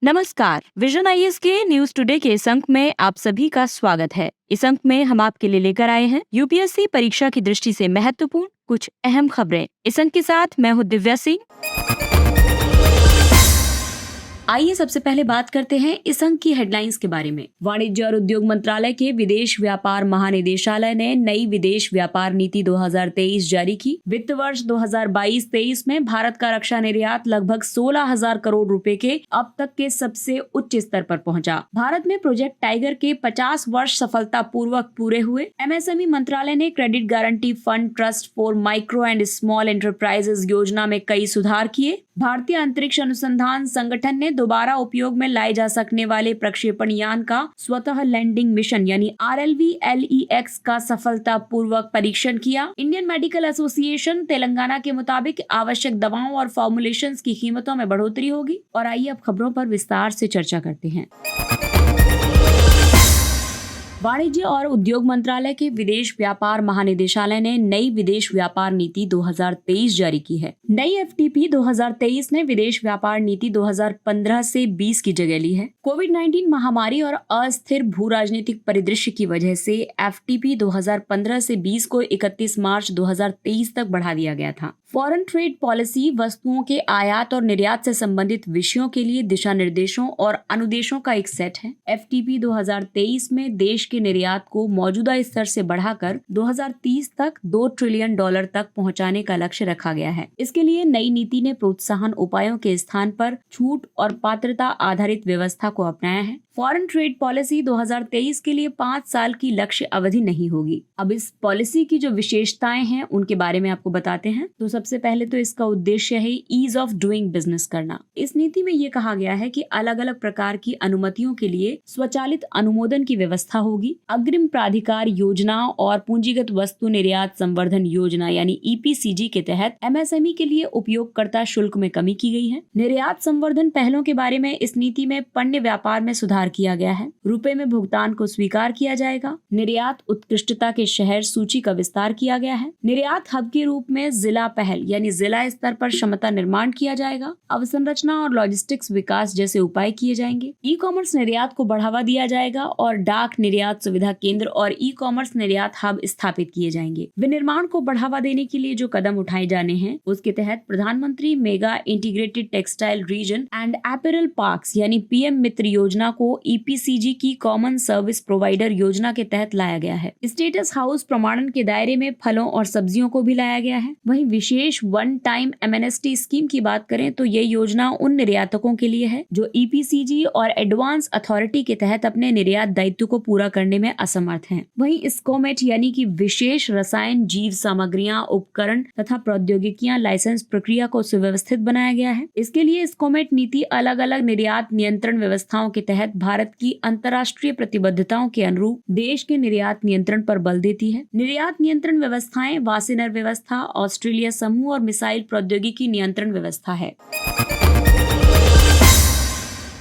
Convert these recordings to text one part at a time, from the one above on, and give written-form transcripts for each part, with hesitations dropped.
नमस्कार। Vision IAS के news today के इस अंक में आप सभी का स्वागत है। इस अंक में हम आपके लिए लेकर आए हैं यूपीएससी परीक्षा की दृष्टि से महत्वपूर्ण कुछ अहम खबरें। इस अंक के साथ मैं हूँ दिव्या सिंह। आइए सबसे पहले बात करते हैं इस अंक की हेडलाइंस के बारे में। वाणिज्य और उद्योग मंत्रालय के विदेश व्यापार महानिदेशालय ने नई विदेश व्यापार नीति 2023 जारी की। वित्त वर्ष 2022-23 में भारत का रक्षा निर्यात लगभग 16,000 करोड़ रुपए के अब तक के सबसे उच्च स्तर पर पहुंचा। भारत में प्रोजेक्ट टाइगर के 50 वर्ष सफलतापूर्वक पूरे हुए। एमएसएमई मंत्रालय ने credit guarantee fund trust for micro and small enterprises योजना में कई सुधार किए। भारतीय अंतरिक्ष अनुसंधान संगठन ने दोबारा उपयोग में लाए जा सकने वाले प्रक्षेपण यान का स्वतः लैंडिंग मिशन यानी RLV-LEX का सफलतापूर्वक परीक्षण किया। इंडियन मेडिकल एसोसिएशन तेलंगाना के मुताबिक आवश्यक दवाओं और फॉर्मुलेशंस की कीमतों में बढ़ोतरी होगी। और आइए अब खबरों पर विस्तार से चर्चा करते हैं। वाणिज्य और उद्योग मंत्रालय के विदेश व्यापार महानिदेशालय ने नई विदेश व्यापार नीति 2023 जारी की है। नई FTP 2023 ने विदेश व्यापार नीति 2015 से 20 की जगह ली है। कोविड-19 महामारी और अस्थिर भू राजनीतिक परिदृश्य की वजह से FTP 2015 से 20 को 31 मार्च 2023 तक बढ़ा दिया गया था। फॉरेन ट्रेड पॉलिसी वस्तुओं के आयात और निर्यात से संबंधित विषयों के लिए दिशा निर्देशों और अनुदेशों का एक सेट है। FTP 2023 में देश के निर्यात को मौजूदा स्तर से बढ़ाकर 2030 तक $2 ट्रिलियन तक पहुंचाने का लक्ष्य रखा गया है। इसके लिए नई नीति ने प्रोत्साहन उपायों के स्थान पर छूट और पात्रता आधारित व्यवस्था को अपनाया है। फॉरेन ट्रेड पॉलिसी 2023 के लिए 5 साल की लक्ष्य अवधि नहीं होगी। अब इस पॉलिसी की जो विशेषताएं हैं उनके बारे में आपको बताते हैं। तो सबसे पहले तो इसका उद्देश्य है ईज ऑफ डूइंग बिजनेस करना। इस नीति में ये कहा गया है कि अलग अलग प्रकार की अनुमतियों के लिए स्वचालित अनुमोदन की व्यवस्था होगी। अग्रिम प्राधिकार योजना और पूंजीगत वस्तु निर्यात संवर्धन योजना यानी EPCG के तहत MSME के लिए उपयोगकर्ता शुल्क में कमी की गई है। निर्यात संवर्धन पहलों के बारे में इस नीति में पण्य व्यापार में सुधार किया गया है। रुपए में भुगतान को स्वीकार किया जाएगा। निर्यात उत्कृष्टता के शहर सूची का विस्तार किया गया है। निर्यात हब के रूप में जिला पहल यानी जिला स्तर पर क्षमता निर्माण किया जाएगा। अवसंरचना और लॉजिस्टिक्स विकास जैसे उपाय किए जाएंगे। ई-कॉमर्स निर्यात को बढ़ावा दिया जाएगा और डाक निर्यात सुविधा केंद्र और ई-कॉमर्स निर्यात हब स्थापित किए जाएंगे। विनिर्माण को बढ़ावा देने के लिए जो कदम उठाए जाने हैं उसके तहत प्रधानमंत्री mega integrated textile reason and apparel parks यानी PM मित्र योजना को EPCG की कॉमन सर्विस प्रोवाइडर योजना के तहत लाया गया है। स्टेटस हाउस प्रमाणन के दायरे में फलों और सब्जियों को भी लाया गया है। वहीं विशेष वन टाइम MNST स्कीम की बात करें तो ये योजना उन निर्यातकों के लिए है जो EPCG और एडवांस अथॉरिटी के तहत अपने निर्यात दायित्व को पूरा करने में असमर्थ हैं। वहीं स्कोमेट यानी कि विशेष रसायन जीव सामग्रियां उपकरण तथा प्रौद्योगिकियां लाइसेंस प्रक्रिया को सुव्यवस्थित बनाया गया है। इसके लिए स्कोमेट नीति अलग अलग निर्यात नियंत्रण व्यवस्थाओं के तहत भारत की अंतर्राष्ट्रीय प्रतिबद्धताओं के अनुरूप देश के निर्यात नियंत्रण पर बल देती है। निर्यात नियंत्रण व्यवस्थाएं वासेनर व्यवस्था, ऑस्ट्रेलिया समूह और मिसाइल प्रौद्योगिकी नियंत्रण व्यवस्था है।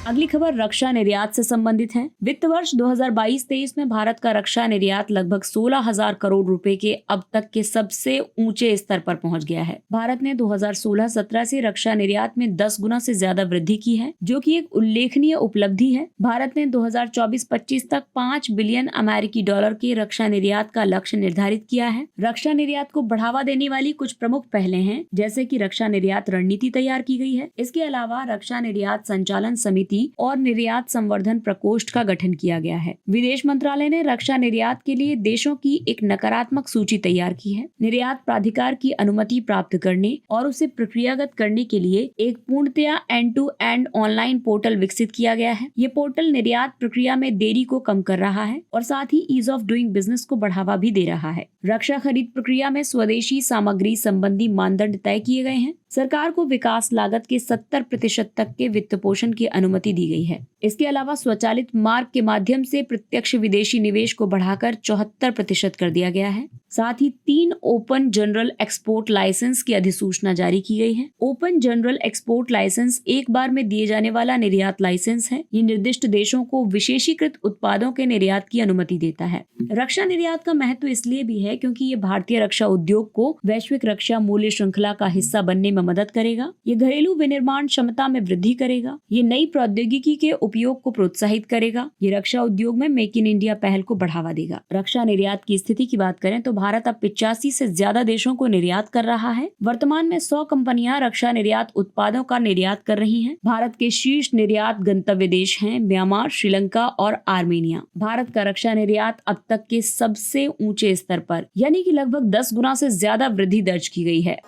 अगली खबर रक्षा निर्यात से संबंधित है। वित्त वर्ष 2022-23 में भारत का रक्षा निर्यात लगभग 16,000 करोड़ रुपए के अब तक के सबसे ऊंचे स्तर पर पहुंच गया है। भारत ने 2016-17 से रक्षा निर्यात में 10 गुना से ज्यादा वृद्धि की है, जो कि एक उल्लेखनीय उपलब्धि है। भारत ने 2024-25 तक $5 बिलियन अमेरिकी के रक्षा निर्यात का लक्ष्य निर्धारित किया है। रक्षा निर्यात को बढ़ावा देने वाली कुछ प्रमुख पहलें हैं, जैसे कि रक्षा निर्यात रणनीति तैयार की गई है। इसके अलावा रक्षा निर्यात संचालन समिति और निर्यात संवर्धन प्रकोष्ठ का गठन किया गया है। विदेश मंत्रालय ने रक्षा निर्यात के लिए देशों की एक नकारात्मक सूची तैयार की है। निर्यात प्राधिकार की अनुमति प्राप्त करने और उसे प्रक्रियागत करने के लिए एक पूर्णतया end to end online portal विकसित किया गया है। ये पोर्टल निर्यात प्रक्रिया में देरी को कम कर रहा है और साथ ही ईज ऑफ डूइंग बिजनेस को बढ़ावा भी दे रहा है। रक्षा खरीद प्रक्रिया में स्वदेशी सामग्री संबंधी मानदंड तय किए गए हैं। सरकार को विकास लागत के 70% तक के वित्त पोषण की अनुमति दी गई है। इसके अलावा स्वचालित मार्ग के माध्यम से प्रत्यक्ष विदेशी निवेश को बढ़ाकर 74% कर दिया गया है। साथ ही 3 ओपन जनरल एक्सपोर्ट लाइसेंस की अधिसूचना जारी की गई है। ओपन जनरल एक्सपोर्ट लाइसेंस एक बार में दिए जाने वाला निर्यात लाइसेंस है। ये निर्दिष्ट देशों को विशेषीकृत उत्पादों के निर्यात की अनुमति देता है। रक्षा निर्यात का महत्व इसलिए भी है क्योंकि ये भारतीय रक्षा उद्योग को वैश्विक रक्षा मूल्य श्रृंखला का हिस्सा बनने में मदद करेगा। ये घरेलू विनिर्माण क्षमता में वृद्धि करेगा। ये नई प्रौद्योगिकी के उपयोग को प्रोत्साहित करेगा। ये रक्षा उद्योग में मेक इन इंडिया पहल को बढ़ावा देगा। रक्षा निर्यात की स्थिति की बात करें तो भारत अब 85 से ज्यादा देशों को निर्यात कर रहा है। वर्तमान में 100 कंपनियां रक्षा निर्यात उत्पादों का निर्यात कर रही हैं। भारत के शीर्ष निर्यात गंतव्य देश हैं म्यांमार, श्रीलंका और आर्मेनिया। भारत का रक्षा निर्यात अब तक के सबसे ऊंचे स्तर पर यानी कि लगभग 10 गुना से ज्यादा वृद्धि दर्ज की गई है।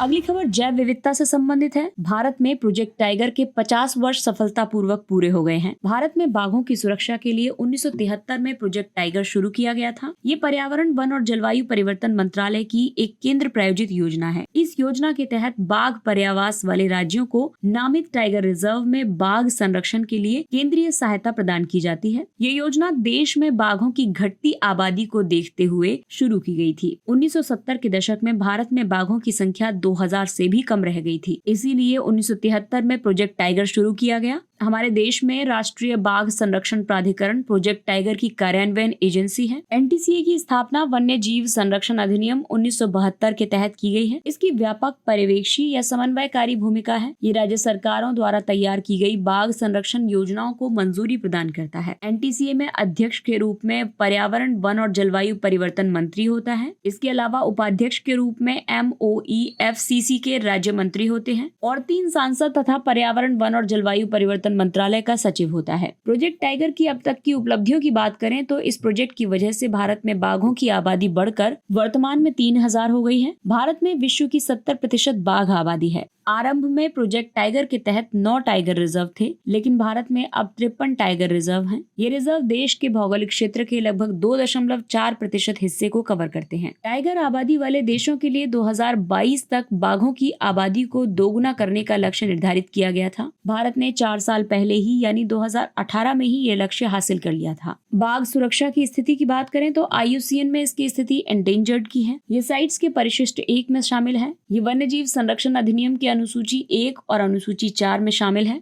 अगली खबर जैव विविधता से संबंधित है। भारत में प्रोजेक्ट टाइगर के 50 वर्ष सफलतापूर्वक पूरे हो गए हैं। भारत में बाघों की सुरक्षा के लिए 1973 में प्रोजेक्ट टाइगर शुरू किया गया था। ये पर्यावरण, वन और जलवायु परिवर्तन मंत्रालय की एक केंद्र प्रायोजित योजना है। इस योजना के तहत बाघ पर्यावास वाले राज्यों को नामित टाइगर रिजर्व में बाघ संरक्षण के लिए केंद्रीय सहायता प्रदान की जाती है। ये योजना देश में बाघों की घटती आबादी को देखते हुए शुरू की गई थी। 1970 के दशक में भारत में बाघों की संख्या 2000 से भी कम रह गई थी। इसीलिए 1973 में प्रोजेक्ट टाइगर शुरू किया गया। हमारे देश में राष्ट्रीय बाघ संरक्षण प्राधिकरण प्रोजेक्ट टाइगर की कार्यान्वयन एजेंसी है। एनटीसीए की स्थापना वन्य जीव संरक्षण अधिनियम 1972 के तहत की गई है। इसकी व्यापक पर्यवेक्षी या समन्वयकारी भूमिका है। ये राज्य सरकारों द्वारा तैयार की गई बाघ संरक्षण योजनाओं को मंजूरी प्रदान करता है। एनटीसीए में अध्यक्ष के रूप में पर्यावरण, वन और जलवायु परिवर्तन मंत्री होता है। इसके अलावा उपाध्यक्ष के रूप में MOEFCC के राज्य मंत्री होते हैं और 3 सांसद तथा पर्यावरण, वन और जलवायु परिवर्तन मंत्रालय का सचिव होता है। प्रोजेक्ट टाइगर की अब तक की उपलब्धियों की बात करें तो इस प्रोजेक्ट की वजह से भारत में बाघों की आबादी बढ़कर वर्तमान में 3000 हो गई है। भारत में विश्व की 70% बाघ आबादी है। आरंभ में प्रोजेक्ट टाइगर के तहत 9 टाइगर रिजर्व थे, लेकिन भारत में अब 53 टाइगर रिजर्व हैं। ये रिजर्व देश के भौगोलिक क्षेत्र के लगभग 2.4% हिस्से को कवर करते हैं। टाइगर आबादी वाले देशों के लिए 2022 तक बाघों की आबादी को दोगुना करने का लक्ष्य निर्धारित किया गया था। भारत ने 4 साल पहले ही यानी 2018 में ही ये लक्ष्य हासिल कर लिया था। बाघ सुरक्षा की स्थिति की बात करें तो IUCN में इसकी स्थिति एंडेंजर्ड की है। ये साइट्स के परिशिष्ट 1 में शामिल है। ये वन्य जीव संरक्षण अधिनियम की अनुसूची 1 और अनुसूची 4 में शामिल है।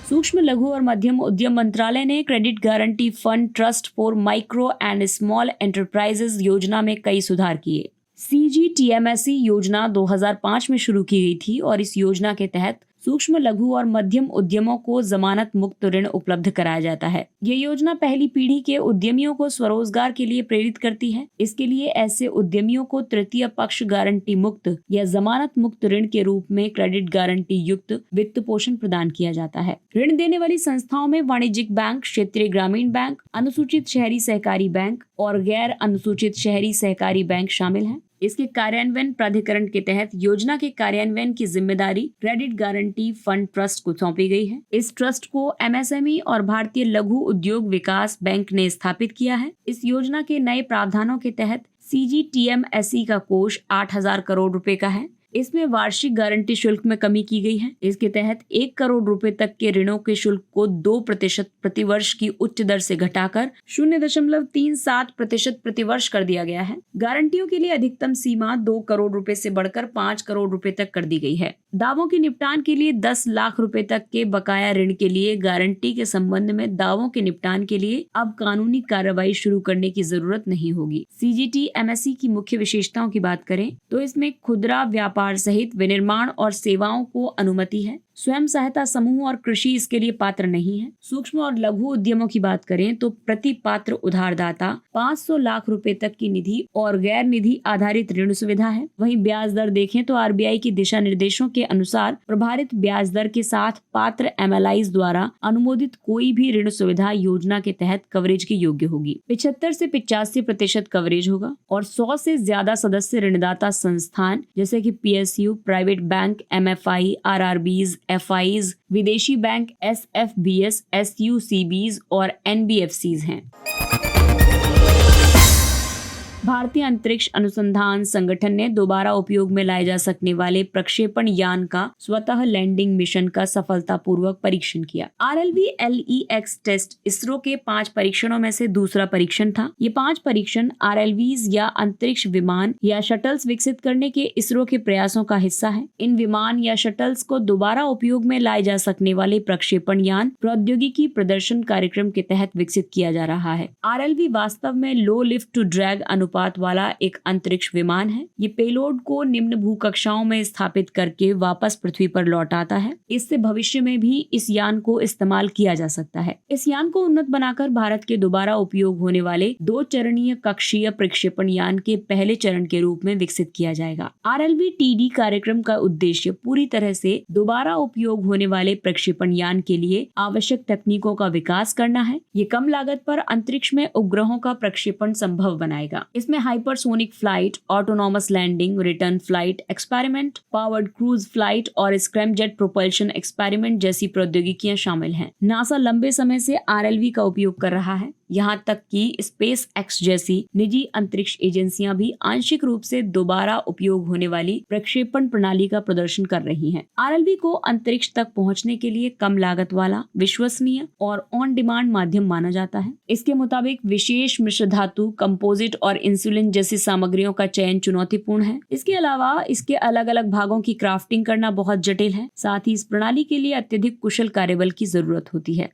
सूक्ष्म, लघु और मध्यम उद्यम मंत्रालय ने credit guarantee fund trust for micro and small enterprises योजना में कई सुधार किए। CGTMSE योजना 2005 में शुरू की गई थी और इस योजना के तहत सूक्ष्म, लघु और मध्यम उद्यमों को जमानत मुक्त ऋण उपलब्ध कराया जाता है। ये योजना पहली पीढ़ी के उद्यमियों को स्वरोजगार के लिए प्रेरित करती है। इसके लिए ऐसे उद्यमियों को तृतीय पक्ष गारंटी मुक्त या जमानत मुक्त ऋण के रूप में क्रेडिट गारंटी युक्त वित्त पोषण प्रदान किया जाता है। ऋण देने वाली संस्थाओं में वाणिज्यिक बैंक, क्षेत्रीय ग्रामीण बैंक, अनुसूचित शहरी सहकारी बैंक और गैर अनुसूचित शहरी सहकारी बैंक शामिल हैं। इसके कार्यान्वयन प्राधिकरण के तहत योजना के कार्यान्वयन की जिम्मेदारी क्रेडिट गारंटी फंड ट्रस्ट को सौंपी गई है। इस ट्रस्ट को MSME और भारतीय लघु उद्योग विकास बैंक ने स्थापित किया है। इस योजना के नए प्रावधानों के तहत CGTMSE का कोष 8000 करोड़ रुपए का है। इसमें वार्षिक गारंटी शुल्क में कमी की गई है। इसके तहत 1 करोड़ रुपए तक के ऋणों के शुल्क को 2% प्रतिवर्ष की उच्च दर से घटाकर 0.37% प्रतिवर्ष कर दिया गया है। गारंटियों के लिए अधिकतम सीमा 2 करोड़ रुपए से बढ़कर 5 करोड़ रुपए तक कर दी गई है। दावों के निपटान के लिए 10 लाख रुपए तक के बकाया ऋण के लिए गारंटी के संबंध में दावों के निपटान के लिए अब कानूनी कार्रवाई शुरू करने की जरूरत नहीं होगी। CGTMSE की मुख्य विशेषताओं की बात करें तो इसमें खुदरा व्यापार सहित विनिर्माण और सेवाओं को अनुमति है। स्वयं सहायता समूह और कृषि इसके लिए पात्र नहीं है। सूक्ष्म और लघु उद्यमों की बात करें तो प्रति पात्र उधारदाता 500 लाख रुपए तक की निधि और गैर निधि आधारित ऋण सुविधा है। वहीं ब्याज दर देखें तो RBI के दिशा निर्देशों के अनुसार प्रभारित ब्याज दर के साथ पात्र MLIs द्वारा अनुमोदित कोई भी ऋण सुविधा योजना के तहत कवरेज के योग्य होगी। 75 से 85% कवरेज होगा और 100 से ज्यादा सदस्य ऋणदाता संस्थान जैसे कि PSU, private bank, MFI, RRBs, FIs, विदेशी बैंक, SFBs, SUCBs और NBFCs हैं। भारतीय अंतरिक्ष अनुसंधान संगठन ने दोबारा उपयोग में लाए जा सकने वाले प्रक्षेपण यान का स्वतः लैंडिंग मिशन का सफलतापूर्वक परीक्षण किया। RLV-LEX टेस्ट इसरो के 5 परीक्षणों में से दूसरा परीक्षण था। ये 5 परीक्षण RLVs या अंतरिक्ष विमान या शटल्स विकसित करने के इसरो के प्रयासों का हिस्सा है। इन विमान या शटल्स को दोबारा उपयोग में लाए जा सकने वाले प्रक्षेपण यान प्रौद्योगिकी प्रदर्शन कार्यक्रम के तहत विकसित किया जा रहा है। RLV वास्तव में लो लिफ्ट टू ड्रैग अनुपात वाला एक अंतरिक्ष विमान है। ये पेलोड को निम्न भूकक्षाओं में स्थापित करके वापस पृथ्वी पर लौटाता है। इससे भविष्य में भी इस यान को इस्तेमाल किया जा सकता है। इस यान को उन्नत बनाकर भारत के दोबारा उपयोग होने वाले 2 चरणीय कक्षीय प्रक्षेपण यान के पहले चरण के रूप में विकसित किया जाएगा। RLV-TD कार्यक्रम का उद्देश्य पूरी तरह से दोबारा उपयोग होने वाले प्रक्षेपण यान के लिए आवश्यक तकनीकों का विकास करना है। ये कम लागत पर अंतरिक्ष में उपग्रहों का प्रक्षेपण संभव बनाएगा। इसमें hypersonic flight, autonomous landing, return flight experiment, powered cruise flight और स्क्रैमजेट प्रोपल्शन एक्सपेरिमेंट जैसी प्रौद्योगिकियां शामिल हैं। नासा लंबे समय से RLV का उपयोग कर रहा है। यहाँ तक कि स्पेस एक्स जैसी निजी अंतरिक्ष एजेंसियां भी आंशिक रूप से दोबारा उपयोग होने वाली प्रक्षेपण प्रणाली का प्रदर्शन कर रही हैं। RLV को अंतरिक्ष तक पहुंचने के लिए कम लागत वाला, विश्वसनीय और ऑन डिमांड माध्यम माना जाता है। इसके मुताबिक विशेष मिश्र धातु, कंपोजिट और इंसुलिन जैसी सामग्रियों का चयन चुनौतीपूर्ण है। इसके अलावा इसके अलग अलग भागों की क्राफ्टिंग करना बहुत जटिल है। साथ ही इस प्रणाली के लिए अत्यधिक कुशल कार्यबल की जरूरत होती है।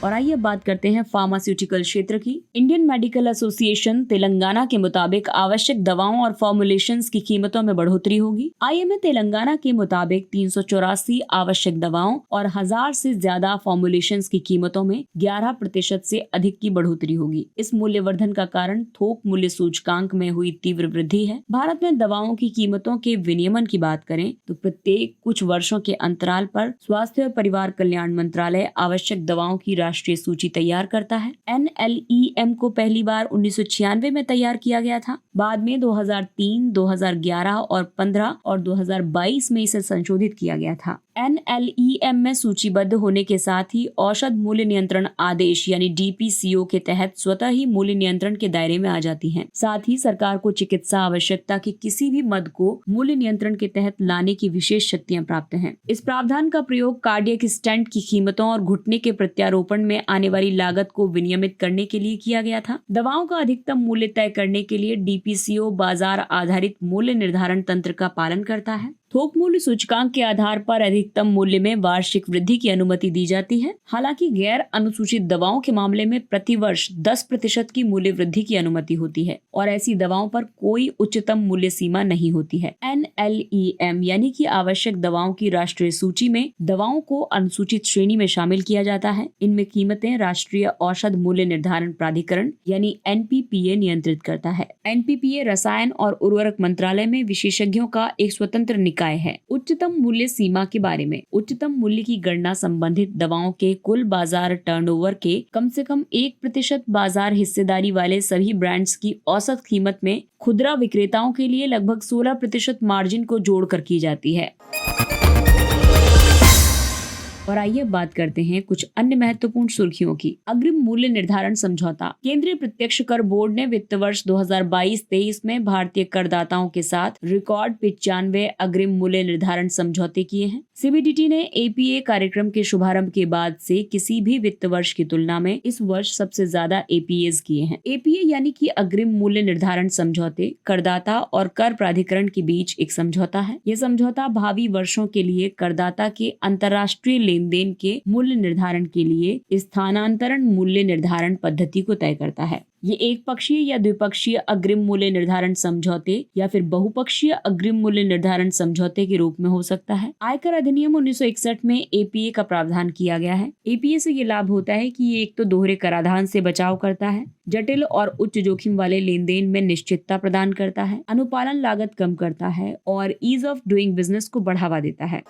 और आइए बात करते हैं फार्मास्यूटिकल क्षेत्र की। इंडियन मेडिकल एसोसिएशन तेलंगाना के मुताबिक आवश्यक दवाओं और फॉर्मुलेशंस की कीमतों में बढ़ोतरी होगी। IMA तेलंगाना के मुताबिक 384 आवश्यक दवाओं और 1000 से ज्यादा फॉर्मुलेशंस की कीमतों में 11% से अधिक की बढ़ोतरी होगी। इस मूल्यवर्धन का कारण थोक मूल्य सूचकांक में हुई तीव्र वृद्धि है। भारत में दवाओं की कीमतों के विनियमन की बात करें तो प्रत्येक कुछ वर्षों के अंतराल पर स्वास्थ्य और परिवार कल्याण मंत्रालय आवश्यक दवाओं की राष्ट्रीय सूची तैयार करता है। NLEM को पहली बार 1996 में तैयार किया गया था। बाद में 2003, 2011 और 15 और 2022 में इसे संशोधित किया गया था। NLEM में सूचीबद्ध होने के साथ ही औषध मूल्य नियंत्रण आदेश यानी DPCO के तहत स्वतः ही मूल्य नियंत्रण के दायरे में आ जाती हैं। साथ ही सरकार को चिकित्सा आवश्यकता के किसी भी मद को मूल्य नियंत्रण के तहत लाने की विशेष शक्तियां प्राप्त हैं। इस प्रावधान का प्रयोग कार्डियक स्टेंट की कीमतों और घुटने के प्रत्यारोपण में आने वाली लागत को विनियमित करने के लिए किया गया था। दवाओं का अधिकतम मूल्य तय करने के लिए DPCO बाजार आधारित मूल्य निर्धारण तंत्र का पालन करता है। थोक मूल्य सूचकांक के आधार पर अधिकतम मूल्य में वार्षिक वृद्धि की अनुमति दी जाती है। हालांकि गैर अनुसूचित दवाओं के मामले में प्रतिवर्ष 10% की मूल्य वृद्धि की अनुमति होती है और ऐसी दवाओं पर कोई उच्चतम मूल्य सीमा नहीं होती है। NLEM यानी कि आवश्यक दवाओं की राष्ट्रीय सूची में दवाओं को अनुसूचित श्रेणी में शामिल किया जाता है। इनमें कीमतें राष्ट्रीय औषध मूल्य निर्धारण प्राधिकरण यानी NPPA नियंत्रित करता है। NPPA रसायन और उर्वरक मंत्रालय में विशेषज्ञों का एक स्वतंत्र निकाय है। उच्चतम मूल्य सीमा के बारे में उच्चतम मूल्य की गणना संबंधित दवाओं के कुल बाजार टर्नओवर के कम से कम 1% बाजार हिस्सेदारी वाले सभी ब्रांड्स की औसत कीमत में खुदरा विक्रेताओं के लिए लगभग 16% मार्जिन को जोड़कर की जाती है। और आइए बात करते हैं कुछ अन्य महत्वपूर्ण सुर्खियों की। अग्रिम मूल्य निर्धारण समझौता। केंद्रीय प्रत्यक्ष कर बोर्ड ने वित्त वर्ष 2022-23 में भारतीय करदाताओं के साथ रिकॉर्ड 95 अग्रिम मूल्य निर्धारण समझौते किए हैं। CBDT ने APA कार्यक्रम के शुभारंभ के बाद से किसी भी वित्त वर्ष की तुलना में इस वर्ष सबसे ज्यादा APAs किए हैं। APA यानी कि अग्रिम मूल्य निर्धारण समझौते करदाता और कर प्राधिकरण के बीच एक समझौता है। यह समझौता भावी वर्षों के लिए करदाता के अंतर्राष्ट्रीय लेनदेन के मूल्य निर्धारण के लिए स्थानांतरण मूल्य निर्धारण पद्धति को तय करता है। ये एक पक्षीय या द्विपक्षीय अग्रिम मूल्य निर्धारण समझौते या फिर बहुपक्षीय अग्रिम मूल्य निर्धारण समझौते के रूप में हो सकता है। आयकर अधिनियम 1961 में APA का प्रावधान किया गया है। APA से ये लाभ होता है कि ये एक तो दोहरे कराधान से बचाव करता है, जटिल और उच्च जोखिम वाले लेन देन में निश्चितता प्रदान करता है, अनुपालन लागत कम करता है और ईज ऑफ डूइंग बिजनेस को बढ़ावा देता है।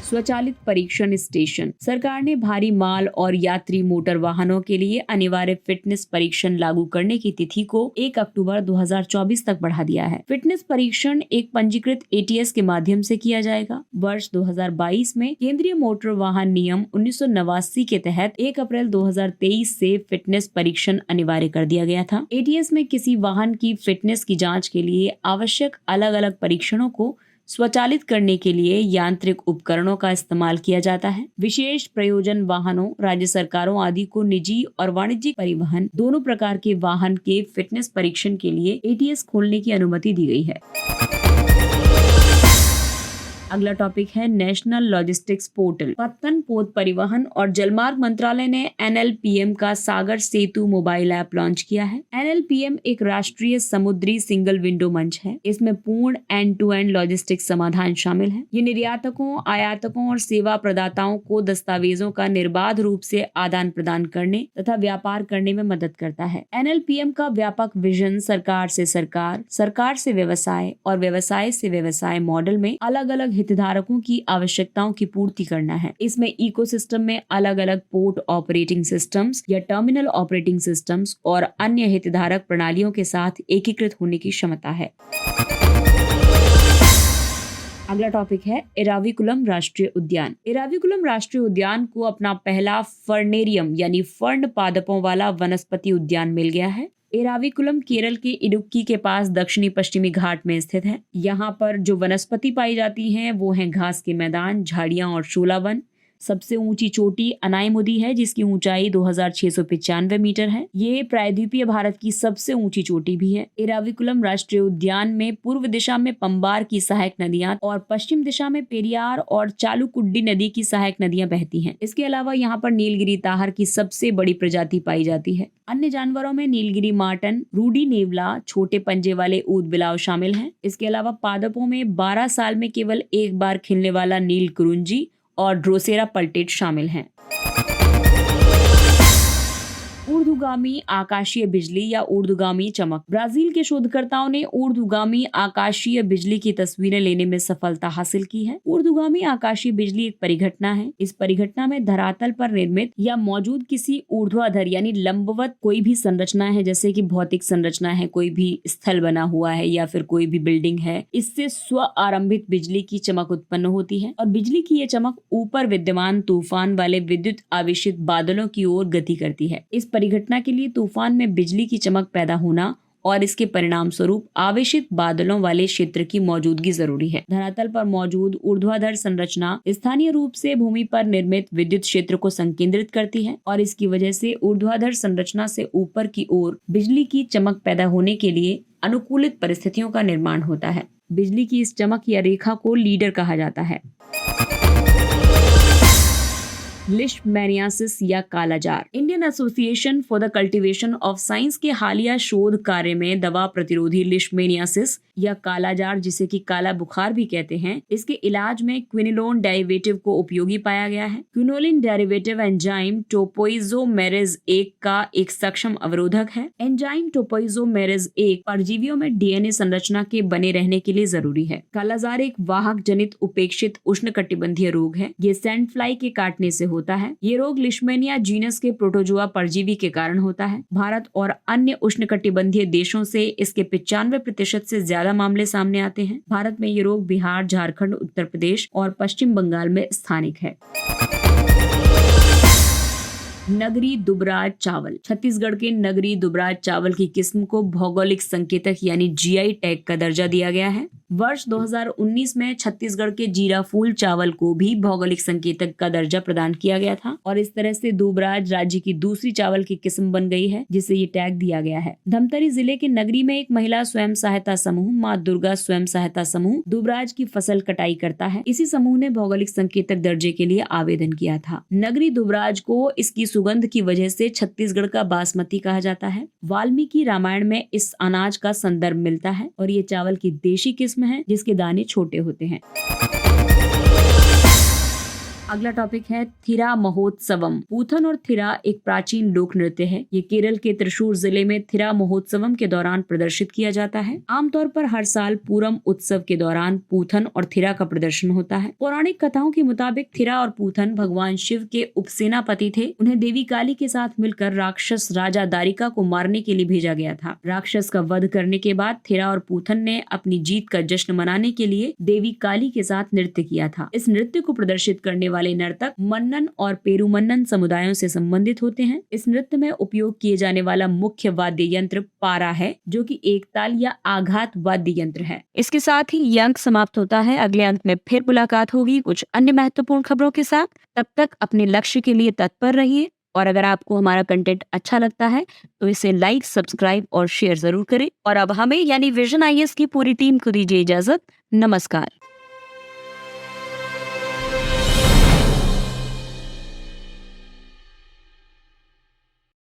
स्वचालित परीक्षण स्टेशन। सरकार ने भारी माल और यात्री मोटर वाहनों के लिए अनिवार्य फिटनेस परीक्षण लागू करने की तिथि को 1 अक्टूबर 2024 तक बढ़ा दिया है। फिटनेस परीक्षण एक पंजीकृत ATS के माध्यम से किया जाएगा। वर्ष 2022 में केंद्रीय मोटर वाहन नियम 1989 के तहत 1 अप्रैल 2023 से फिटनेस परीक्षण अनिवार्य कर दिया गया था। ATS में किसी वाहन की फिटनेस की जांच के लिए आवश्यक अलग अलग परीक्षणों को स्वचालित करने के लिए यांत्रिक उपकरणों का इस्तेमाल किया जाता है। विशेष प्रयोजन वाहनों, राज्य सरकारों आदि को निजी और वाणिज्यिक परिवहन दोनों प्रकार के वाहन के फिटनेस परीक्षण के लिए ATS खोलने की अनुमति दी गई है। अगला टॉपिक है नेशनल लॉजिस्टिक्स पोर्टल। पत्तन, पोत परिवहन और जलमार्ग मंत्रालय ने NLPM का सागर सेतु मोबाइल ऐप लॉन्च किया है। NLPM एक राष्ट्रीय समुद्री सिंगल विंडो मंच है। इसमें पूर्ण एंड टू एंड लॉजिस्टिक्स समाधान शामिल है। ये निर्यातकों, आयातकों और सेवा प्रदाताओं को दस्तावेजों का निर्बाध रूप से आदान प्रदान करने तथा व्यापार करने में मदद करता है। NLPM का व्यापक विजन सरकार से सरकार, सरकार से व्यवसाय और व्यवसाय से व्यवसाय मॉडल में अलग अलग हितधारकों की आवश्यकताओं की पूर्ति करना है। इसमें इकोसिस्टम में अलग अलग पोर्ट ऑपरेटिंग सिस्टम्स या टर्मिनल ऑपरेटिंग सिस्टम्स और अन्य हितधारक प्रणालियों के साथ एकीकृत होने की क्षमता है। अगला टॉपिक है एराविकुलम राष्ट्रीय उद्यान। एराविकुलम राष्ट्रीय उद्यान को अपना पहला फर्नेरियम यानी फर्न पादपों वाला वनस्पति उद्यान मिल गया है। एराविकुलम केरल के इडुक्की के पास दक्षिणी पश्चिमी घाट में स्थित है। यहाँ पर जो वनस्पति पाई जाती हैं वो हैं घास के मैदान, झाड़ियाँ और शोला वन। सबसे ऊंची चोटी अनायमुदी है जिसकी ऊंचाई 2695 मीटर है। ये प्रायद्वीपीय भारत की सबसे ऊंची चोटी भी है। एराविकुलम राष्ट्रीय उद्यान में पूर्व दिशा में पंबार की सहायक नदियां और पश्चिम दिशा में पेरियार और चालुकुड्डी नदी की सहायक नदियां बहती हैं। इसके अलावा यहाँ पर नीलगिरी ताहर की सबसे बड़ी प्रजाति पाई जाती है। अन्य जानवरों में नीलगिरी मार्टन, रूडी नेवला, छोटे पंजे वाले ऊद बिलाव शामिल हैं। इसके अलावा पादपों में 12 साल में केवल एक बार खिलने वाला नील कुरुंजी और ड्रोसेरा पल्टेट शामिल हैं। ऊर्ध्वगामी आकाशीय बिजली या ऊर्ध्वगामी चमक। ब्राजील के शोधकर्ताओं ने ऊर्ध्वगामी आकाशीय बिजली की तस्वीरें लेने में सफलता हासिल की है। ऊर्ध्वगामी आकाशीय बिजली एक परिघटना है। इस परिघटना में धरातल पर निर्मित या मौजूद किसी ऊर्ध्वाधर यानी लंबवत कोई भी संरचना है, जैसे कि भौतिक संरचना है, कोई भी स्थल बना हुआ है या फिर कोई भी बिल्डिंग है, इससे स्व आरंभित बिजली की चमक उत्पन्न होती है और बिजली की ये चमक ऊपर विद्यमान तूफान वाले विद्युत आवेशित बादलों की ओर गति करती है। इस परिघटना के लिए तूफान में बिजली की चमक पैदा होना और इसके परिणाम स्वरूप आवेशित बादलों वाले क्षेत्र की मौजूदगी जरूरी है। धरातल पर मौजूद ऊर्ध्वाधर संरचना स्थानीय रूप से भूमि पर निर्मित विद्युत क्षेत्र को संकेंद्रित करती है और इसकी वजह से ऊर्ध्वाधर संरचना से ऊपर की ओर बिजली की चमक पैदा होने के लिए अनुकूलित परिस्थितियों का निर्माण होता है। बिजली की इस चमक या रेखा को लीडर कहा जाता है। लिशमैनियासिस या kala-azar. Indian association for the cultivation of science के हालिया शोध कार्य में दवा प्रतिरोधी लिशमैनियासिस या कालाजार, जिसे कि काला बुखार भी कहते हैं, इसके इलाज में क्विनोलोन डेरिवेटिव को उपयोगी पाया गया है। क्विनोलिन डेरिवेटिव एंजाइम टोपोइजोमेरेज 1 का एक सक्षम अवरोधक है। एंजाइम टोपोइजोमेरेज 1 परजीवियों में DNA संरचना के बने रहने के लिए जरूरी है। कालाजार एक वाहक जनित उपेक्षित उष्णकटिबंधीय रोग है। ये सैंड फ्लाई के काटने से होता है। ये रोग लिशमैनिया जीनस के प्रोटोजुआ परजीवी के कारण होता है। भारत और अन्य उष्णकटिबंधीय देशों से इसके 95% से ज्यादा मामले सामने आते हैं। भारत में ये रोग बिहार, झारखंड, उत्तर प्रदेश और पश्चिम बंगाल में स्थानिक है। नगरी दुबराज चावल। छत्तीसगढ़ के नगरी दुबराज चावल की किस्म को भौगोलिक संकेतक यानी GI टैग का दर्जा दिया गया है। वर्ष 2019 में छत्तीसगढ़ के जीरा फूल चावल को भी भौगोलिक संकेतक का दर्जा प्रदान किया गया था और इस तरह से दुबराज राज्य की दूसरी चावल की किस्म बन गई है जिसे ये टैग दिया गया है। धमतरी जिले के नगरी में एक महिला स्वयं सहायता समूह माँ दुर्गा स्वयं सहायता समूह दुबराज की फसल कटाई करता है। इसी समूह ने भौगोलिक संकेतक दर्जे के लिए आवेदन किया था। नगरी दुबराज को इसकी सुगंध की वजह से छत्तीसगढ़ का बासमती कहा जाता है। वाल्मीकि रामायण में इस अनाज का संदर्भ मिलता है और ये चावल की देशी किस्म है जिसके दाने छोटे होते हैं। अगला टॉपिक है थिरा महोत्सवम। पूथन और थिरा एक प्राचीन लोक नृत्य है। ये केरल के त्रिशूर जिले में थिरा महोत्सवम के दौरान प्रदर्शित किया जाता है। आमतौर पर हर साल पूरम उत्सव के दौरान पूथन और थिरा का प्रदर्शन होता है। पौराणिक कथाओं के मुताबिक थिरा और पूथन भगवान शिव के उपसेनापति थे। उन्हें देवी काली के साथ मिलकर राक्षस राजा दारिका को मारने के लिए भेजा गया था। राक्षस का वध करने के बाद थिरा और पूथन ने अपनी जीत का जश्न मनाने के लिए देवी काली के साथ नृत्य किया था। इस नृत्य को प्रदर्शित करने वाले नर्तक मन्नन और पेरुमन्नन समुदायों से संबंधित होते हैं। इस नृत्य में उपयोग किए जाने वाला मुख्य वाद्य यंत्र पारा है, जो कि एक ताल या आघात वाद्य यंत्र है। इसके साथ ही ये अंक समाप्त होता है। अगले अंक में फिर मुलाकात होगी कुछ अन्य महत्वपूर्ण खबरों के साथ। तब तक अपने लक्ष्य के लिए तत्पर रहिए और अगर आपको हमारा कंटेंट अच्छा लगता है तो इसे लाइक, सब्सक्राइब और शेयर जरूर करें। और अब हमें यानी विजन IAS की पूरी टीम को दीजिए इजाजत। नमस्कार।